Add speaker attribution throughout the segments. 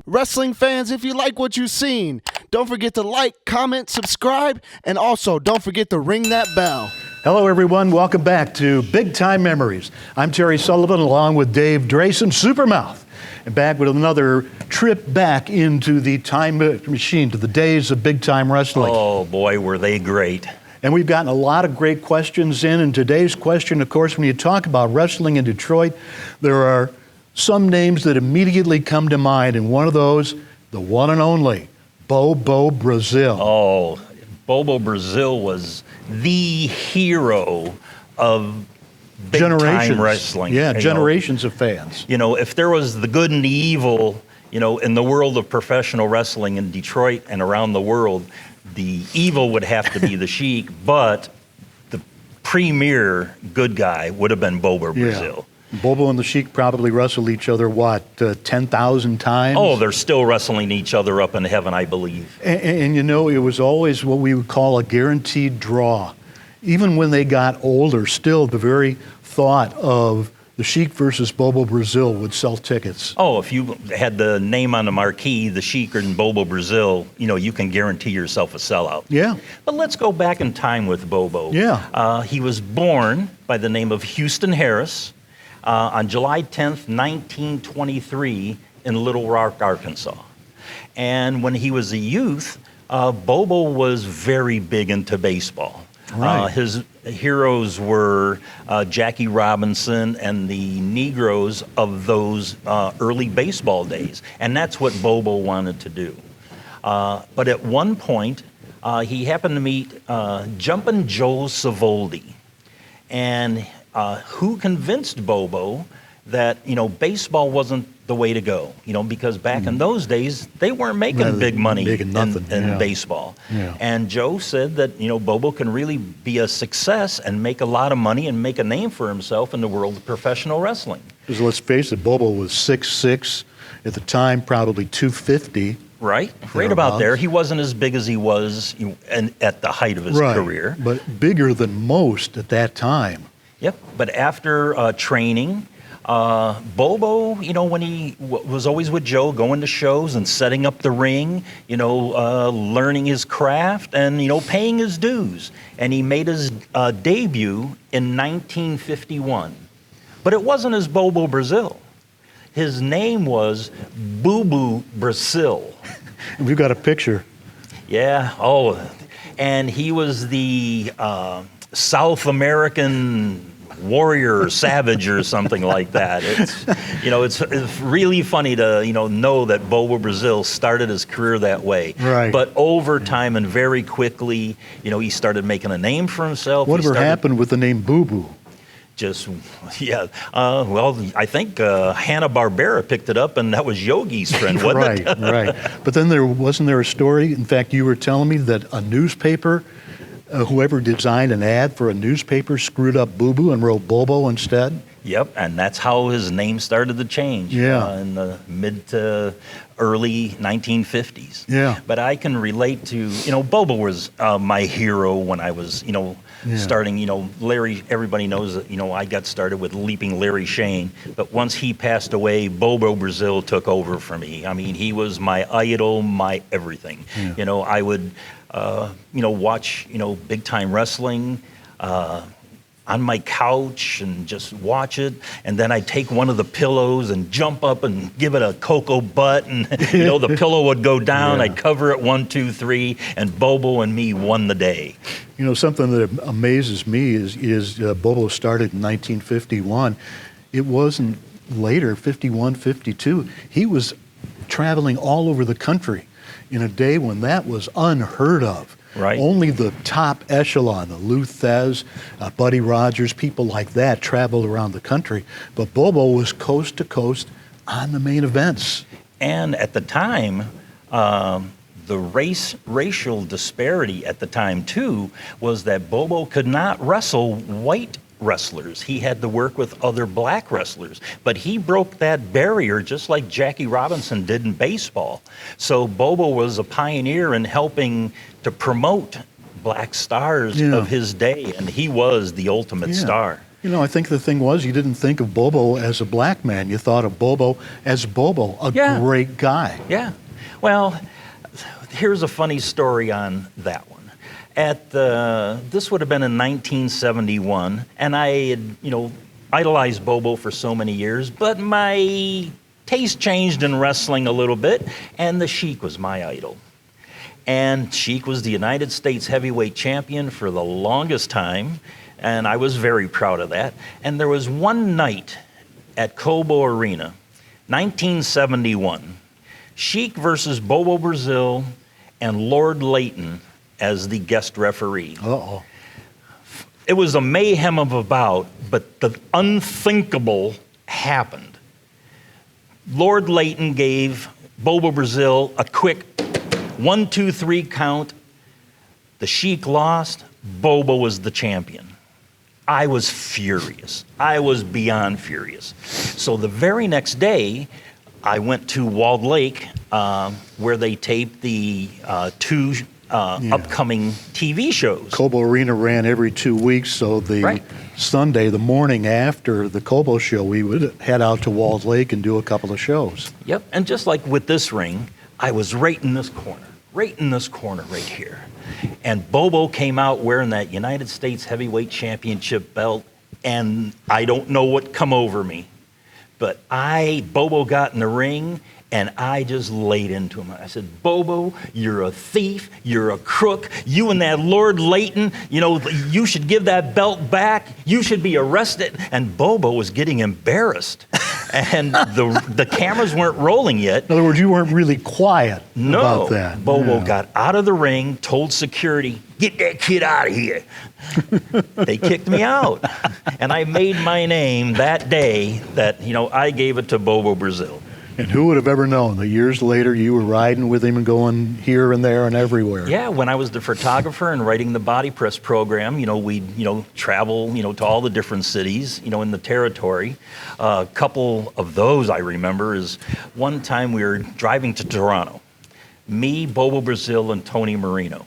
Speaker 1: Wrestling fans, if you like what you've seen, don't forget to like, comment, subscribe, and also don't forget to ring that bell.
Speaker 2: Hello, everyone. Welcome back to Big Time Memories. I'm Terry Sullivan, along with Dave Drason, Supermouth, and back with another trip back into the time machine to the days of Big Time Wrestling.
Speaker 3: Oh, boy, were they great.
Speaker 2: And we've gotten a lot of great questions in. And today's question, of course, when you talk about wrestling in Detroit, there are some names that immediately come to mind. And one of those, the one and only, Bobo Brazil.
Speaker 3: Oh, Bobo Brazil was the hero of big time wrestling.
Speaker 2: Yeah, generations of fans.
Speaker 3: You know, if there was the good and the evil, you know, in the world of professional wrestling in Detroit and around the world, the evil would have to be the Sheik, but the premier good guy would have been Bobo Brazil.
Speaker 2: Bobo and the Sheik probably wrestled each other, what, 10,000 times?
Speaker 3: Oh, they're still wrestling each other up in heaven, I believe.
Speaker 2: And you know, it was always what we would call a guaranteed draw. Even when they got older, still the very thought of the Sheik versus Bobo Brazil would sell tickets.
Speaker 3: Oh, if you had the name on the marquee, the Sheik and Bobo Brazil, you know, you can guarantee yourself a sellout.
Speaker 2: Yeah.
Speaker 3: But let's go back in time with Bobo.
Speaker 2: Yeah.
Speaker 3: He was born by the name of Houston Harris on July 10th, 1923 in Little Rock, Arkansas. And when he was a youth, Bobo was very big into baseball.
Speaker 2: Right.
Speaker 3: His heroes were Jackie Robinson and the Negroes of those early baseball days. And that's what Bobo wanted to do. But at one point, he happened to meet Jumpin' Joe Savoldi. And who convinced Bobo that, you know, baseball wasn't the way to go, you know, because back in those days, they weren't making big money in baseball.
Speaker 2: Yeah.
Speaker 3: And Joe said that, you know, Bobo can really be a success and make a lot of money and make a name for himself in the world of professional wrestling.
Speaker 2: Because let's face it, Bobo was 6'6", at the time probably 250.
Speaker 3: Right about there. He wasn't as big as he was at the height of his career.
Speaker 2: But bigger than most at that time.
Speaker 3: Yep, but after training, Bobo, you know, when he was always with Joe, going to shows and setting up the ring, you know, learning his craft and, you know, paying his dues. And he made his debut in 1951. But it wasn't as Bobo Brazil. His name was Bobo Brazil.
Speaker 2: We've got a picture.
Speaker 3: Yeah, oh, and he was the South American warrior or savage or something like that. It's, you know, it's really funny to, you know that Bobo Brazil started his career that way.
Speaker 2: Right.
Speaker 3: But over time and very quickly, you know, he started making a name for himself.
Speaker 2: Whatever happened with the name Boo-Boo?
Speaker 3: Just, yeah. Well, I think Hanna-Barbera picked it up, and that was Yogi's friend, wasn't it?
Speaker 2: Right. But then wasn't there a story, in fact, you were telling me that a newspaper, whoever designed an ad for a newspaper screwed up Boo-Boo and wrote Bobo instead?
Speaker 3: Yep, and that's how his name started to change in the mid to early 1950s.
Speaker 2: Yeah.
Speaker 3: But I can relate to, you know, Bobo was my hero when I was, you know, starting, you know, Larry, everybody knows that, you know, I got started with Leaping Larry Shane, but once he passed away, Bobo Brazil took over for me. I mean, he was my idol, my everything.
Speaker 2: Yeah.
Speaker 3: You know, I would, you know, watch, you know, Big Time Wrestling, on my couch and just watch it, and then I'd take one of the pillows and jump up and give it a cocoa butt, and you know, the pillow would go down, I'd cover it 1, 2, 3, and Bobo and me won the day.
Speaker 2: You know, something that amazes me is Bobo started in 1951. It wasn't later, 51, 52. He was traveling all over the country in a day when that was unheard of.
Speaker 3: Right.
Speaker 2: Only the top echelon, the Lou Thez, Buddy Rogers, people like that traveled around the country. But Bobo was coast to coast on the main events.
Speaker 3: And at the time, the racial disparity at the time, too, was that Bobo could not wrestle white wrestlers. He had to work with other black wrestlers. But he broke that barrier just like Jackie Robinson did in baseball. So Bobo was a pioneer in helping to promote black stars of his day, and he was the ultimate star.
Speaker 2: You know, I think the thing was you didn't think of Bobo as a black man. You thought of Bobo as Bobo, a great guy.
Speaker 3: Yeah. Well, here's a funny story on that one. This would have been in 1971, and I had, idolized Bobo for so many years, but my taste changed in wrestling a little bit, and the Sheik was my idol. And Sheik was the United States heavyweight champion for the longest time, and I was very proud of that. And there was one night at Cobo Arena, 1971, Sheik versus Bobo Brazil and Lord Layton as the guest referee.
Speaker 2: Uh-oh.
Speaker 3: It was a mayhem of a bout, but the unthinkable happened. Lord Layton gave Bobo Brazil a quick 1, 2, 3 count. The Sheik lost. Bobo was the champion. I was furious. I was beyond furious. So the very next day, I went to Walled Lake, where they taped the 2 upcoming TV shows.
Speaker 2: Cobo Arena ran every 2 weeks, so the Sunday, the morning after the Cobo show, we would head out to Walled Lake and do a couple of shows.
Speaker 3: Yep, and just like with this ring, I was right in this corner right here. And Bobo came out wearing that United States Heavyweight Championship belt, and I don't know what come over me, but Bobo got in the ring, and I just laid into him. I said, Bobo, you're a thief, you're a crook, you and that Lord Layton, you should give that belt back, you should be arrested. And Bobo was getting embarrassed. And the cameras weren't rolling yet.
Speaker 2: In other words, you weren't really quiet about that.
Speaker 3: Bobo got out of the ring, told security, get that kid out of here. They kicked me out. And I made my name that day that, I gave it to Bobo Brazil.
Speaker 2: And who would have ever known that years later you were riding with him and going here and there and everywhere?
Speaker 3: Yeah, when I was the photographer and writing the body press program, we'd, travel, to all the different cities, in the territory. A couple of those I remember is one time we were driving to Toronto. Me, Bobo Brazil, and Tony Marino.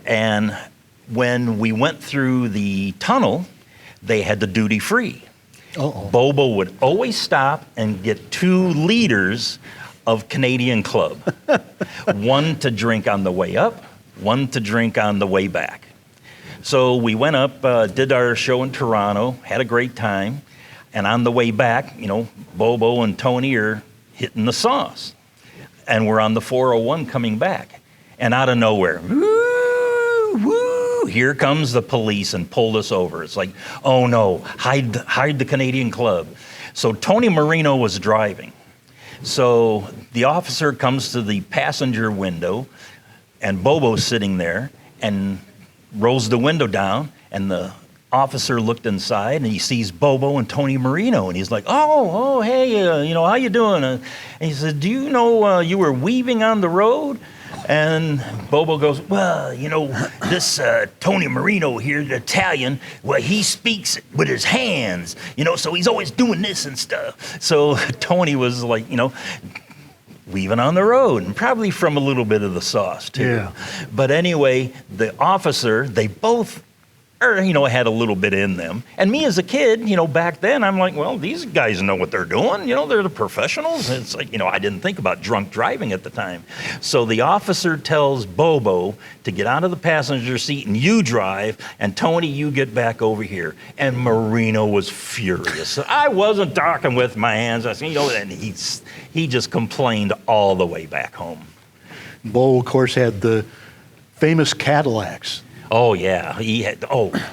Speaker 3: And when we went through the tunnel, they had the duty free.
Speaker 2: Uh-oh.
Speaker 3: Bobo would always stop and get 2 liters of Canadian Club. 1 to drink on the way up, 1 to drink on the way back. So we went up, did our show in Toronto, had a great time, and on the way back, Bobo and Tony are hitting the sauce. And we're on the 401 coming back. And out of nowhere, here comes the police and pulled us over. It's like, oh no, hide the Canadian Club. So Tony Marino was driving. So the officer comes to the passenger window, and Bobo's sitting there and rolls the window down, and the officer looked inside and he sees Bobo and Tony Marino, and he's like, oh, hey, how you doing? And he said, do you know you were weaving on the road? And Bobo goes, well, this Tony Marino here, the Italian, well, he speaks with his hands, so he's always doing this and stuff. So Tony was like, weaving on the road, and probably from a little bit of the sauce, too.
Speaker 2: Yeah.
Speaker 3: But anyway, the officer, they both had a little bit in them. And me as a kid, back then, I'm like, well, these guys know what they're doing. They're the professionals. And it's like, I didn't think about drunk driving at the time. So the officer tells Bobo to get out of the passenger seat and you drive, and Tony, you get back over here. And Marino was furious. I wasn't talking with my hands. I said, and he just complained all the way back home.
Speaker 2: Bobo, of course, had the famous Cadillacs.
Speaker 3: Oh, yeah. He had,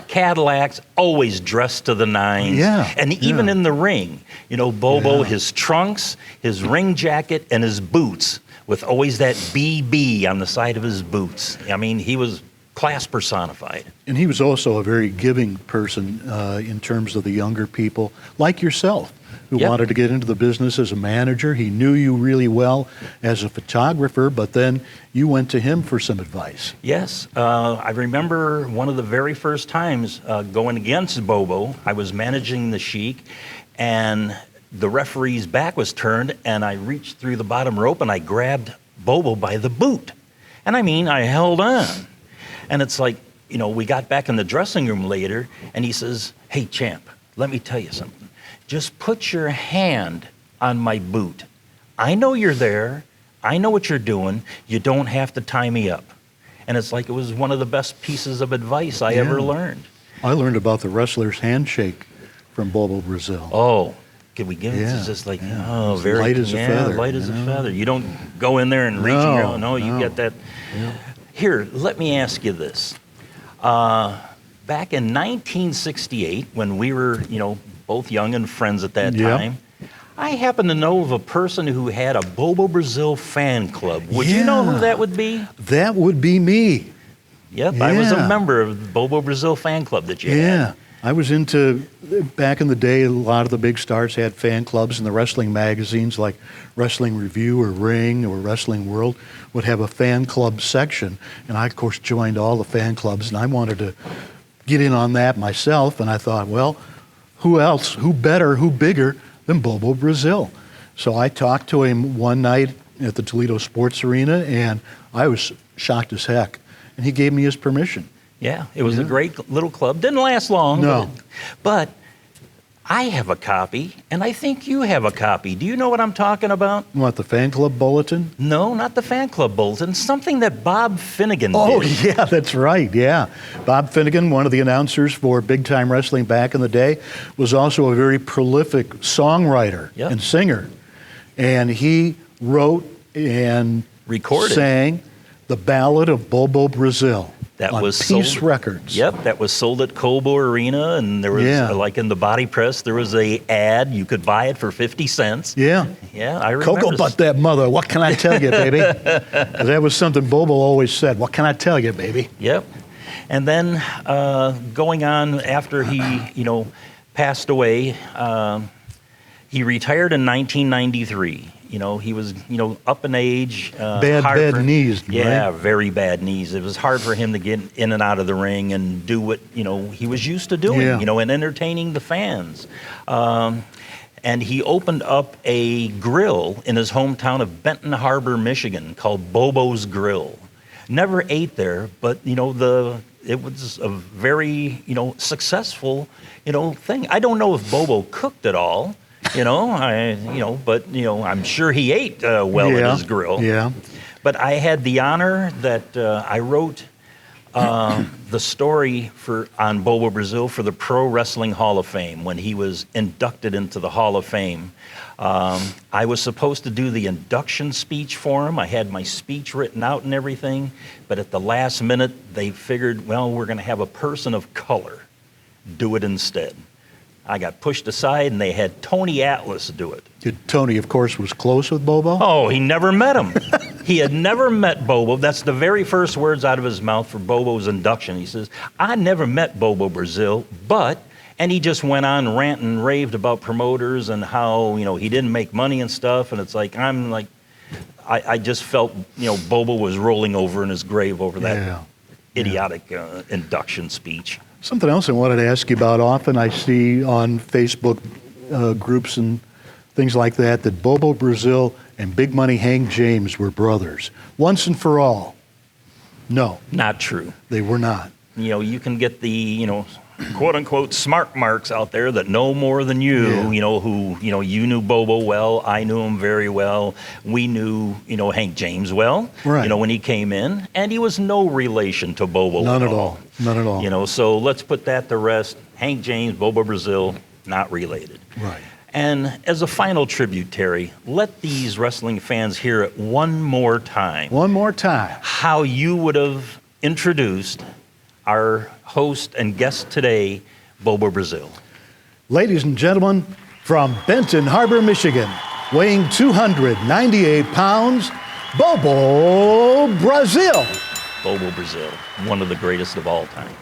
Speaker 3: Cadillacs, always dressed to the nines.
Speaker 2: Yeah.
Speaker 3: And even in the ring, Bobo, his trunks, his ring jacket, and his boots, with always that BB on the side of his boots. I mean, he was class personified.
Speaker 2: And he was also a very giving person in terms of the younger people, like yourself, who wanted to get into the business as a manager. He knew you really well as a photographer, but then you went to him for some advice.
Speaker 3: Yes. I remember one of the very first times going against Bobo. I was managing the Sheik, and the referee's back was turned, and I reached through the bottom rope, and I grabbed Bobo by the boot. And I held on. And it's like, we got back in the dressing room later, and he says, "Hey, champ, let me tell you something. Just put your hand on my boot. I know you're there. I know what you're doing. You don't have to tie me up." And it's like it was one of the best pieces of advice I ever learned.
Speaker 2: I learned about the wrestler's handshake from Bobo Brazil.
Speaker 3: Oh, can we give it?
Speaker 2: Yeah,
Speaker 3: It's just like,
Speaker 2: yeah. It's
Speaker 3: very
Speaker 2: light as a feather,
Speaker 3: light as
Speaker 2: you
Speaker 3: a
Speaker 2: know?
Speaker 3: feather. You don't go in there and reach in your own. No, you
Speaker 2: no.
Speaker 3: get that.
Speaker 2: Yeah.
Speaker 3: Here, let me ask you this. Back in 1968, when we were, both young and friends at that
Speaker 2: Yep.
Speaker 3: time, I happen to know of a person who had a Bobo Brazil fan club. Would you know who that would be?
Speaker 2: That would be me.
Speaker 3: Yep, I was a
Speaker 2: Yeah.
Speaker 3: member of the Bobo Brazil fan club that you had.
Speaker 2: Yeah. I was into, back in the day, a lot of the big stars had fan clubs, and the wrestling magazines like Wrestling Review or Ring or Wrestling World would have a fan club section. And I, of course, joined all the fan clubs, and I wanted to get in on that myself. And I thought, well, who else, who better, who bigger than Bobo Brazil? So I talked to him one night at the Toledo Sports Arena, and I was shocked as heck. And he gave me his permission.
Speaker 3: Yeah, it was a great little club. Didn't last long.
Speaker 2: No.
Speaker 3: But I have a copy, and I think you have a copy. Do you know what I'm talking about?
Speaker 2: What, the fan club bulletin?
Speaker 3: No, not the fan club bulletin. Something that Bob Finnegan
Speaker 2: Oh,
Speaker 3: did.
Speaker 2: yeah, that's right, yeah. Bob Finnegan, one of the announcers for Big Time Wrestling back in the day, was also a very prolific songwriter
Speaker 3: Yep.
Speaker 2: and singer. And he wrote and
Speaker 3: Recorded.
Speaker 2: sang the Ballad of Bobo Brazil.
Speaker 3: That
Speaker 2: on
Speaker 3: was
Speaker 2: Peace
Speaker 3: sold,
Speaker 2: Records.
Speaker 3: Yep, that was sold at Cobo Arena, and there was, like in the body press, there was a ad. You could buy it for 50 cents.
Speaker 2: Yeah.
Speaker 3: Yeah, I remember.
Speaker 2: Cocoa butt that mother. What can I tell you, baby? 'Cause that was something Bobo always said. What can I tell you, baby?
Speaker 3: Yep. And then going on after he, passed away, he retired in 1993. He was, up in age.
Speaker 2: Bad knees,
Speaker 3: Yeah,
Speaker 2: right?
Speaker 3: very bad knees. It was hard for him to get in and out of the ring and do what, he was used to doing,
Speaker 2: Yeah.
Speaker 3: and entertaining the fans. And he opened up a grill in his hometown of Benton Harbor, Michigan, called Bobo's Grill. Never ate there, but, it was a very, successful, thing. I don't know if Bobo cooked at all. But I'm sure he ate well at his grill.
Speaker 2: Yeah.
Speaker 3: But I had the honor that I wrote the story on Bobo Brazil for the Pro Wrestling Hall of Fame when he was inducted into the Hall of Fame. I was supposed to do the induction speech for him. I had my speech written out and everything, but at the last minute they figured, well, we're going to have a person of color do it instead. I got pushed aside, and they had Tony Atlas do it.
Speaker 2: Tony, of course, was close with Bobo?
Speaker 3: Oh, he never met him. He had never met Bobo. That's the very first words out of his mouth for Bobo's induction. He says, I never met Bobo Brazil, but, and he just went on ranting and raved about promoters and how, he didn't make money and stuff. And it's like, I just felt, Bobo was rolling over in his grave over that idiotic induction speech.
Speaker 2: Something else I wanted to ask you about. Often I see on Facebook groups and things like that Bobo Brazil and Big Money Hank James were brothers. Once and for all. No.
Speaker 3: Not true.
Speaker 2: They were not.
Speaker 3: You can get the, quote unquote smart marks out there that know more than you, who, you knew Bobo well, I knew him very well. We knew, Hank James well,
Speaker 2: right.
Speaker 3: When he came in, and he was no relation to Bobo
Speaker 2: None
Speaker 3: at
Speaker 2: at all. None at all.
Speaker 3: So let's put that to rest. Hank James, Bobo Brazil, not related.
Speaker 2: Right.
Speaker 3: And as a final tribute, Terry, let these wrestling fans hear it one more time.
Speaker 2: One more time.
Speaker 3: How you would have introduced our host and guest today, Bobo Brazil.
Speaker 2: Ladies and gentlemen, from Benton Harbor, Michigan, weighing 298 pounds, Bobo Brazil.
Speaker 3: Bobo Brazil, one of the greatest of all time.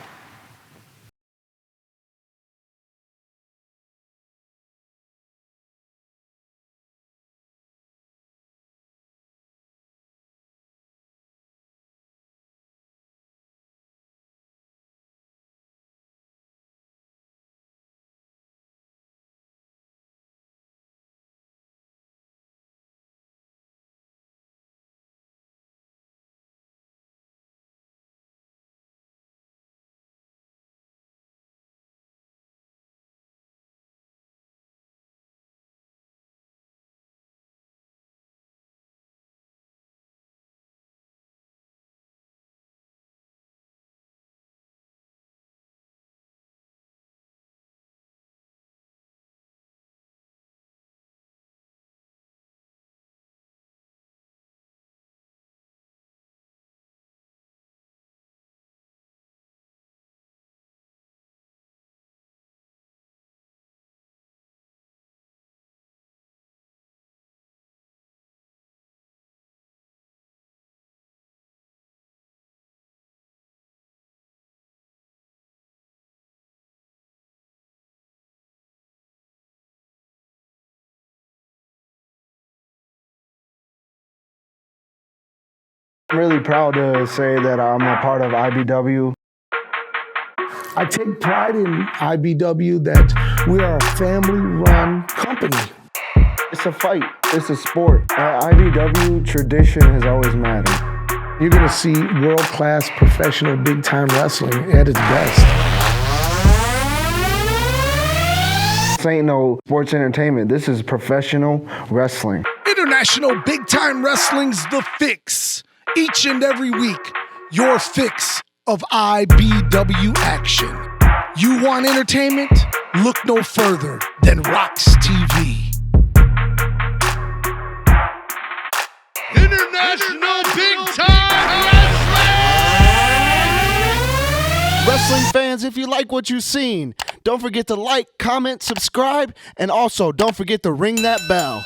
Speaker 1: I'm really proud to say that I'm a part of IBW.
Speaker 4: I take pride in IBW that we are a family-run company.
Speaker 1: It's a fight. It's a sport. At IBW, tradition has always mattered.
Speaker 4: You're going to see world-class professional big-time wrestling at its best.
Speaker 1: This ain't no sports entertainment. This is professional wrestling.
Speaker 5: International Big Time Wrestling's The Fix. Each and every week, your fix of IBW action. You want entertainment? Look no further than RoX-TV. International Big Time Wrestling!
Speaker 1: Wrestling fans, if you like what you've seen, don't forget to like, comment, subscribe, and also don't forget to ring that bell.